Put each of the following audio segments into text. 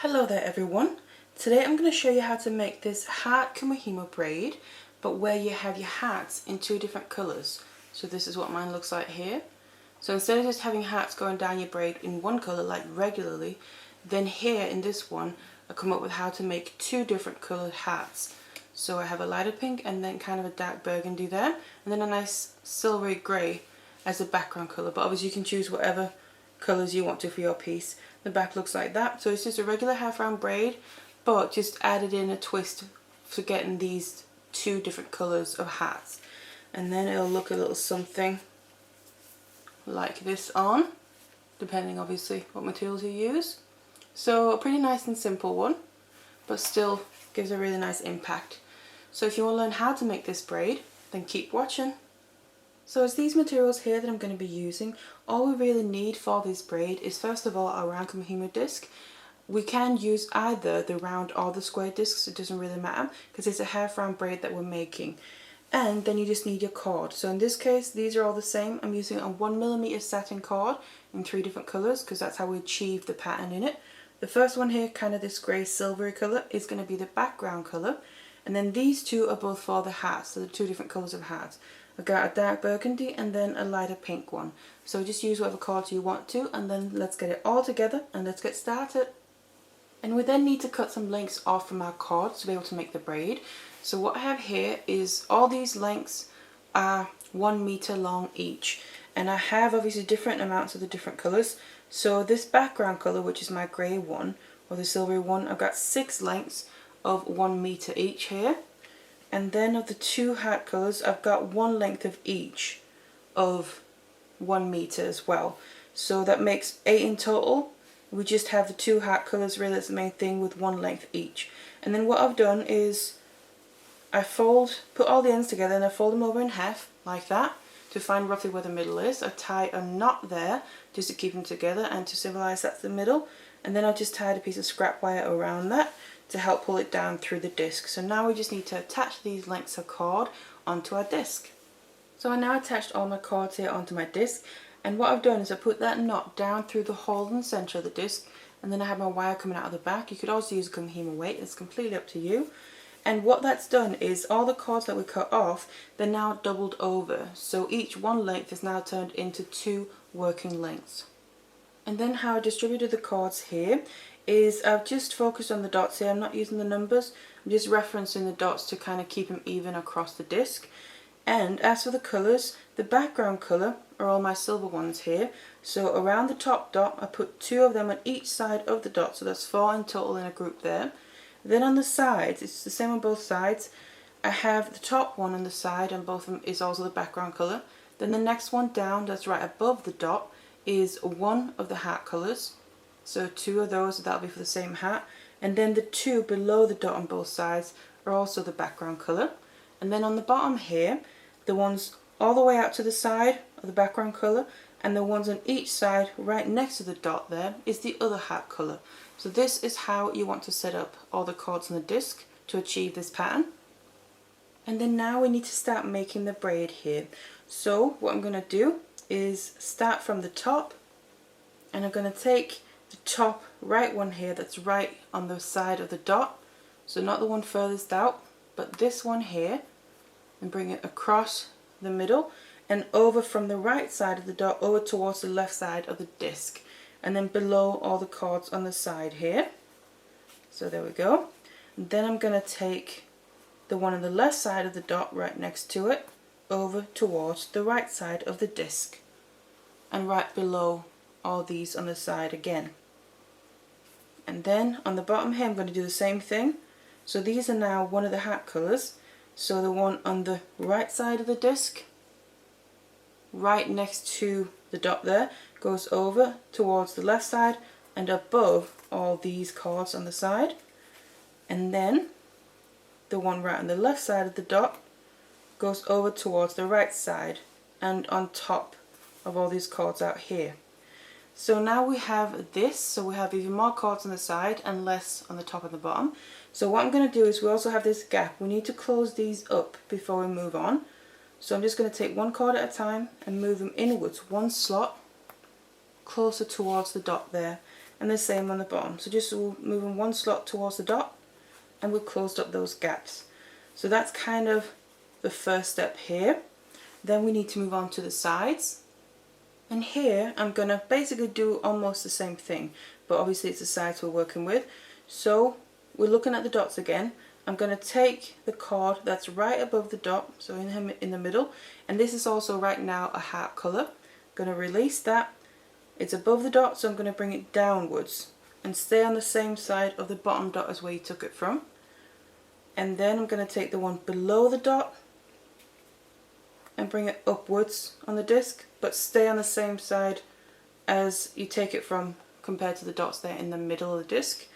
Hello there everyone. Today I'm going to show you how to make this heart Kumihimo braid, but where you have your hearts in two different colours. So this is what mine looks like here. So instead of just having hearts going down your braid in one colour like regularly, then here in this one I come up with how to make two different coloured hearts. So I have a lighter pink and then kind of a dark burgundy there, and then a nice silvery grey as a background colour, but obviously you can choose whatever colours you want to for your piece. The back looks like that. So it's just a regular half round braid, but just added in a twist for getting these two different colours of hats. And then it'll look a little something like this on, depending obviously what materials you use. So a pretty nice and simple one, but still gives a really nice impact. So if you want to learn how to make this braid, then keep watching. So it's these materials here that I'm going to be using. All we really need for this braid is first of all a round Kumihimo disc. We can use either the round or the square discs, it doesn't really matter because it's a half round braid that we're making. And then you just need your cord. So in this case these are all the same. I'm using a 1mm satin cord in 3 different colours because that's how we achieve the pattern in it. The first one here, kind of this grey silvery colour, is going to be the background colour. And then these two are both for the hats, so the 2 different colours of hats. I've got a dark burgundy and then a lighter pink one. So just use whatever cords you want to, and then let's get it all together and let's get started. And we then need to cut some lengths off from our cords to be able to make the braid. So what I have here is all these lengths are 1 meter long each. And I have obviously different amounts of the different colours. So this background colour, which is my grey one, or the silvery one, I've got 6 lengths of 1 meter each here. And then of the 2 hat colours, I've got 1 length of each of 1 meter as well. So that makes 8 in total. We just have the 2 hat colours, really that's the main thing, with 1 length each. And then what I've done is I put all the ends together and I fold them over in half like that to find roughly where the middle is. I tie a knot there just to keep them together and to symbolise that's the middle. And then I've just tied a piece of scrap wire around that to help pull it down through the disc. So now we just need to attach these lengths of cord onto our disc. So I now attached all my cords here onto my disc, and what I've done is I put that knot down through the hole in the centre of the disc, and then I have my wire coming out of the back. You could also use a Kumihimo weight, it's completely up to you. And what that's done is all the cords that we cut off, they're now doubled over. So each one length is now turned into 2 working lengths. And then how I distributed the cords here is I've just focused on the dots here. I'm not using the numbers, I'm just referencing the dots to kind of keep them even across the disc. And as for the colours, the background colour are all my silver ones here. So around the top dot I put 2 of them on each side of the dot, so that's 4 in total in a group there. Then on the sides, it's the same on both sides. I have the top one on the side and both of them is also the background colour. Then the next one down that's right above the dot is 1 of the hat colours. So 2 of those, that'll be for the same hat. And then the 2 below the dot on both sides are also the background colour. And then on the bottom here, the ones all the way out to the side are the background colour, and the ones on each side right next to the dot there is the other hat colour. So this is how you want to set up all the cords on the disc to achieve this pattern. And then now we need to start making the braid here. So what I'm going to do is start from the top, and I'm going to take the top right one here that's right on the side of the dot, so not the one furthest out but this one here, and bring it across the middle and over from the right side of the dot over towards the left side of the disc, and then below all the cords on the side here. So there we go. And then I'm going to take the one on the left side of the dot right next to it over towards the right side of the disc, and right below all these on the side again. And then on the bottom here I'm going to do the same thing. So these are now one of the hat colours. So the one on the right side of the disc, right next to the dot there, goes over towards the left side and above all these cords on the side. And then the one right on the left side of the dot goes over towards the right side and on top of all these cords out here. So now we have this, so we have even more cords on the side and less on the top and the bottom. So what I'm going to do is we also have this gap. We need to close these up before we move on. So I'm just going to take 1 cord at a time and move them inwards 1 slot closer towards the dot there. and the same on the bottom. So just moving one slot towards the dot, and we've closed up those gaps. So that's kind of the first step here. Then we need to move on to the sides, and here I'm going to basically do almost the same thing, but obviously it's the sides we're working with. So we're looking at the dots again. I'm going to take the cord that's right above the dot, so in the middle, and this is also right now a heart colour. I'm going to release that. It's above the dot, so I'm going to bring it downwards and stay on the same side of the bottom dot as where you took it from. And then I'm going to take the one below the dot and bring it upwards on the disc, but stay on the same side as you take it from compared to the dots there in the middle of the disc.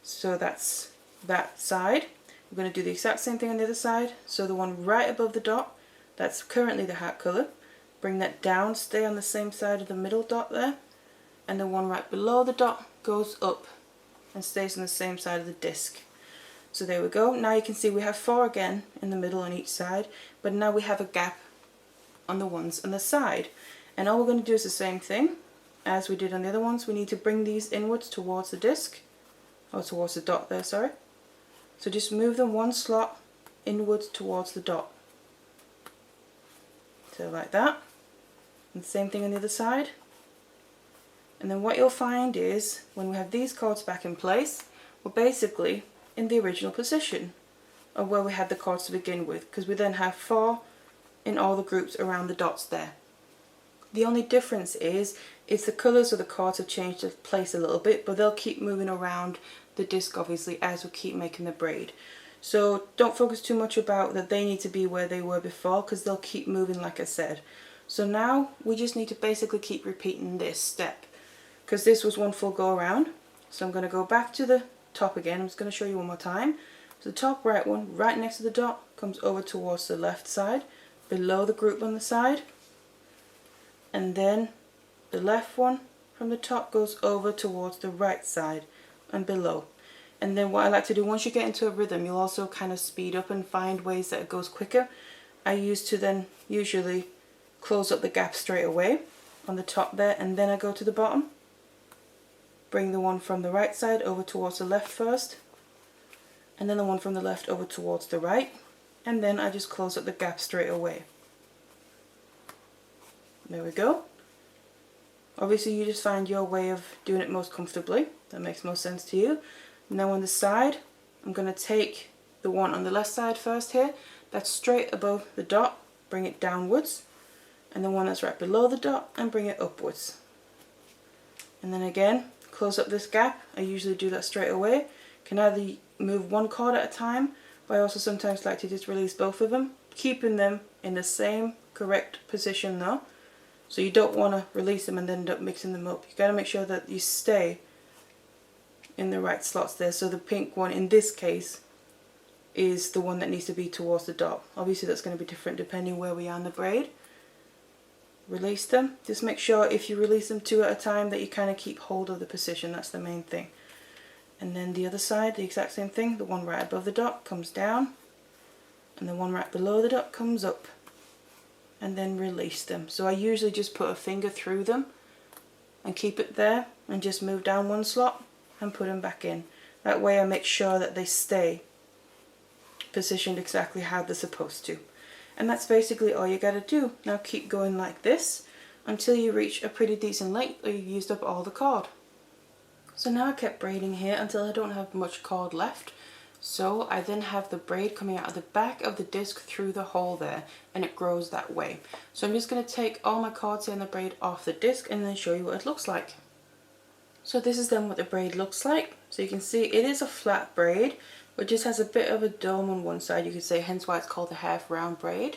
So that's that side. We're going to do the exact same thing on the other side. So the one right above the dot, that's currently the heart colour, bring that down, stay on the same side of the middle dot there, and the one right below the dot goes up and stays on the same side of the disc. So there we go. Now you can see we have 4 again in the middle on each side, but now we have a gap on the ones on the side. And all we're going to do is the same thing as we did on the other ones. We need to bring these inwards towards the disc, or towards the dot there, sorry. So just move them one slot inwards towards the dot. So like that. And the same thing on the other side. And then what you'll find is when we have these cords back in place, we're basically in the original position of where we had the cords to begin with, because we then have 4 in all the groups around the dots there. The only difference is the colours of the cords have changed of place a little bit, but they'll keep moving around the disc obviously as we keep making the braid. So don't focus too much about that they need to be where they were before, because they'll keep moving like I said. So now we just need to basically keep repeating this step, because this was one full go around. So I'm going to go back to the top again. I'm just going to show you one more time. So the top right one right next to the dot comes over towards the left side, below the group on the side, and then the left one from the top goes over towards the right side and below. And then what I like to do, once you get into a rhythm, you'll also kind of speed up and find ways that it goes quicker. I used to then usually close up the gap straight away on the top there, and then I go to the bottom, bring the one from the right side over towards the left first, and then the one from the left over towards the right, and then I just close up the gap straight away. There we go. Obviously you just find your way of doing it most comfortably, that makes most sense to you. Now on the side, I'm going to take the one on the left side first here, that's straight above the dot, bring it downwards, and the one that's right below the dot and bring it upwards. And then again, close up this gap. I usually do that straight away. Can either move one cord at a time, but I also sometimes like to just release both of them, keeping them in the same correct position though. So you don't want to release them and then end up mixing them up. You got to make sure that you stay in the right slots there. So the pink one in this case is the one that needs to be towards the dot. Obviously that's going to be different depending where we are in the braid. Release them. Just make sure if you release them 2 at a time that you kind of keep hold of the position. That's the main thing. And then the other side, the exact same thing. The one right above the dot comes down, and the one right below the dot comes up, and then release them. So I usually just put a finger through them and keep it there and just move down one slot and put them back in. That way I make sure that they stay positioned exactly how they're supposed to. And that's basically all you gotta do. Now keep going like this until you reach a pretty decent length or you've used up all the cord. So now I kept braiding here until I don't have much cord left. So I then have the braid coming out of the back of the disc through the hole there, and it grows that way. So I'm just going to take all my cords here and the braid off the disc and then show you what it looks like. So this is then what the braid looks like. So you can see it is a flat braid, but just has a bit of a dome on one side, you could say, hence why it's called a half round braid.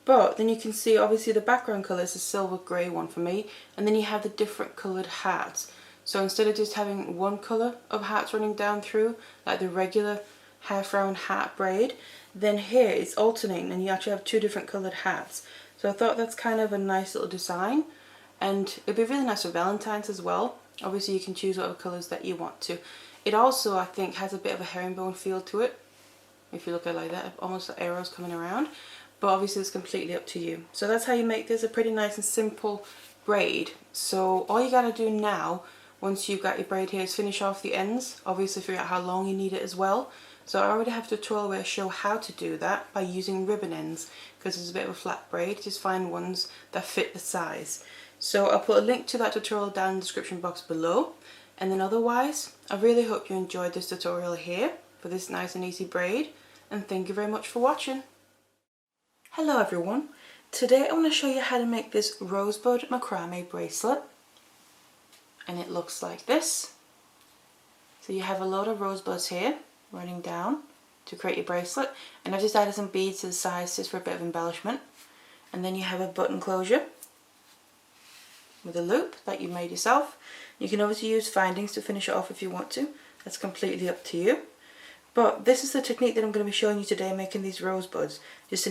But then you can see obviously the background colour is a silver grey one for me, and then you have the different coloured hearts. So instead of just having one colour of hearts running down through, like the regular half round heart braid, then here it's alternating and you actually have 2 different coloured hearts. So I thought that's kind of a nice little design, and it'd be really nice for Valentine's as well. Obviously you can choose whatever colours that you want to. It also, I think, has a bit of a herringbone feel to it. If you look at it like that, almost like arrows coming around. But obviously it's completely up to you. So that's how you make this a pretty nice and simple braid. So all you gotta do now, once you've got your braid here is finish off the ends, obviously figure out how long you need it as well. So I already have a tutorial where I show how to do that by using ribbon ends, because it's a bit of a flat braid, just find ones that fit the size. So I'll put a link to that tutorial down in the description box below. And then otherwise, I really hope you enjoyed this tutorial here for this nice and easy braid, and thank you very much for watching. Hello everyone, today I want to show you how to make this rosebud macrame bracelet, and it looks like this. So you have a lot of rosebuds here running down to create your bracelet, and I've just added some beads to the sides just for a bit of embellishment. And then you have a button closure with a loop that you made yourself. You can obviously use findings to finish it off if you want to, that's completely up to you. But this is the technique that I'm going to be showing you today, making these rosebuds. Just